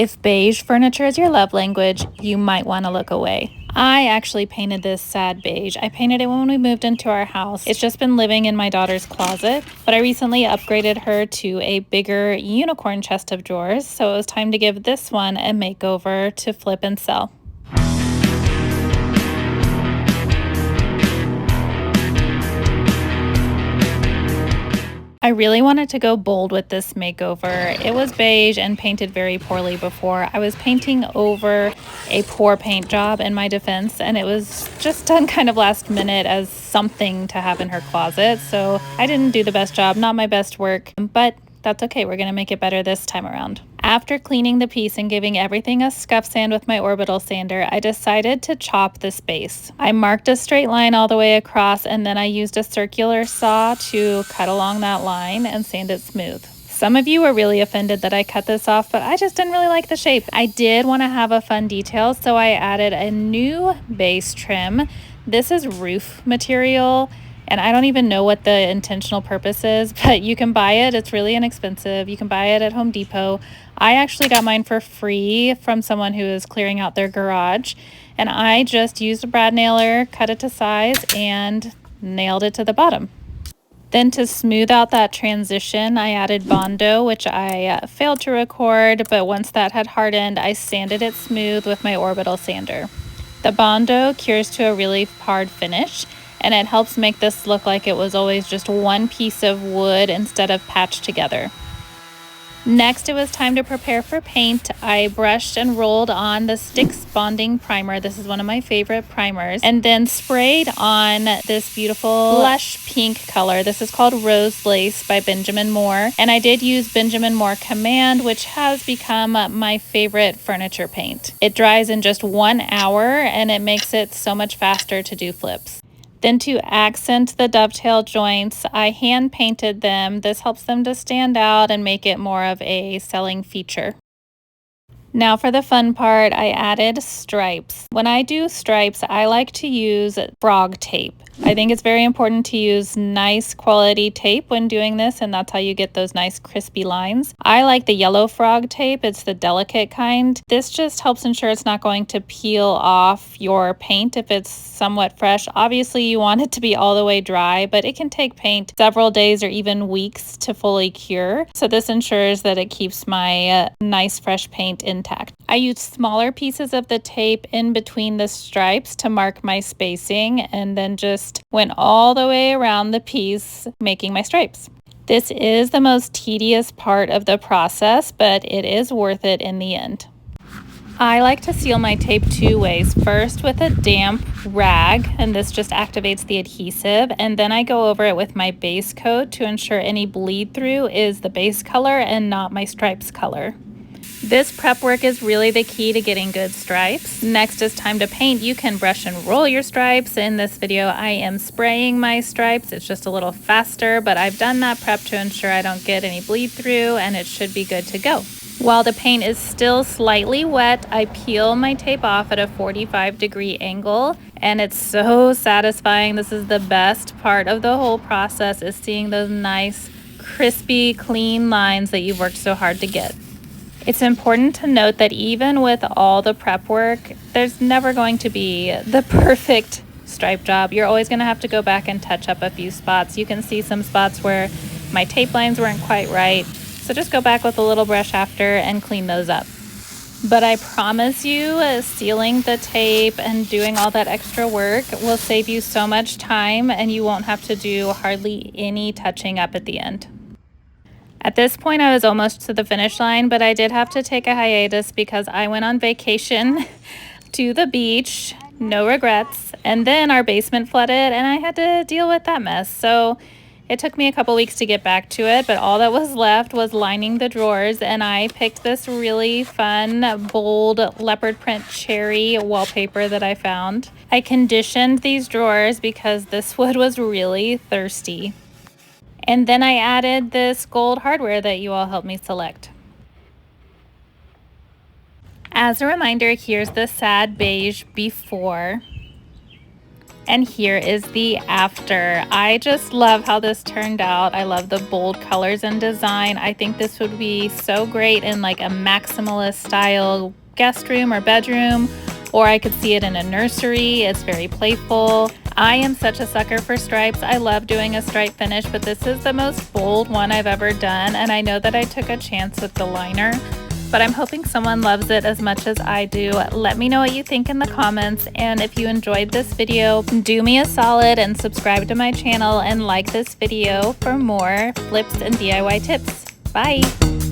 If beige furniture is your love language, you might want to look away. I actually painted this sad beige. I painted it when we moved into our house. It's just been living in my daughter's closet, but I recently upgraded her to a bigger unicorn chest of drawers, so it was time to give this one a makeover to flip and sell. I really wanted to go bold with this makeover. It was beige and painted very poorly before. I was painting over a poor paint job in my defense, and it was just done kind of last minute as something to have in her closet. So I didn't do the best job, not my best work, but that's okay. We're gonna make it better this time around. After cleaning the piece and giving everything a scuff sand with my orbital sander, I decided to chop this base. I marked a straight line all the way across, and then I used a circular saw to cut along that line and sand it smooth. Some of you were really offended that I cut this off, but I just didn't really like the shape. I did want to have a fun detail, so I added a new base trim. This is roof material, and I don't even know what the intentional purpose is, but you can buy it. It's really inexpensive. You can buy it at Home Depot. I actually got mine for free from someone who is clearing out their garage, and I just used a brad nailer, cut it to size, and nailed it to the bottom. Then to smooth out that transition, I added Bondo, which I failed to record, but once that had hardened, I sanded it smooth with my orbital sander. The Bondo cures to a really hard finish, and it helps make this look like it was always just one piece of wood instead of patched together. Next, it was time to prepare for paint. I brushed and rolled on the Sticks Bonding Primer. This is one of my favorite primers. And then sprayed on this beautiful blush pink color. This is called Rose Lace by Benjamin Moore. And I did use Benjamin Moore Command, which has become my favorite furniture paint. It dries in just 1 hour, and it makes it so much faster to do flips. Then to accent the dovetail joints, I hand painted them. This helps them to stand out and make it more of a selling feature. Now for the fun part, I added stripes. When I do stripes, I like to use frog tape. I think it's very important to use nice quality tape when doing this, and that's how you get those nice crispy lines. I like the yellow frog tape. It's the delicate kind. This just helps ensure it's not going to peel off your paint if it's somewhat fresh. Obviously, you want it to be all the way dry, but it can take paint several days or even weeks to fully cure. So this ensures that it keeps my nice fresh paint intact. I used smaller pieces of the tape in between the stripes to mark my spacing, and then just went all the way around the piece making my stripes. This is the most tedious part of the process, but it is worth it in the end. I like to seal my tape two ways. First with a damp rag, and this just activates the adhesive, and then I go over it with my base coat to ensure any bleed through is the base color and not my stripes color. This prep work is really the key to getting good stripes. Next is time to paint. You can brush and roll your stripes. In this video, I am spraying my stripes. It's just a little faster, but I've done that prep to ensure I don't get any bleed through, and it should be good to go. While the paint is still slightly wet, I peel my tape off at a 45-degree angle, and it's so satisfying. This is the best part of the whole process, is seeing those nice, crispy, clean lines that you've worked so hard to get. It's important to note that even with all the prep work, there's never going to be the perfect stripe job. You're always going to have to go back and touch up a few spots. You can see some spots where my tape lines weren't quite right. So just go back with a little brush after and clean those up. But I promise you, sealing the tape and doing all that extra work will save you so much time, and you won't have to do hardly any touching up at the end. At this point, I was almost to the finish line, but I did have to take a hiatus because I went on vacation to the beach, no regrets, and then our basement flooded and I had to deal with that mess. So it took me a couple weeks to get back to it, but all that was left was lining the drawers, and I picked this really fun, bold leopard print cherry wallpaper that I found. I conditioned these drawers because this wood was really thirsty. And then I added this gold hardware that you all helped me select. As a reminder, here's the sad beige before. And here is the after. I just love how this turned out. I love the bold colors and design. I think this would be so great in like a maximalist style guest room or bedroom, or I could see it in a nursery. It's very playful. I am such a sucker for stripes. I love doing a stripe finish, but this is the most bold one I've ever done, and I know that I took a chance with the liner, but I'm hoping someone loves it as much as I do. Let me know what you think in the comments, and if you enjoyed this video, do me a solid and subscribe to my channel and like this video for more flips and DIY tips. Bye!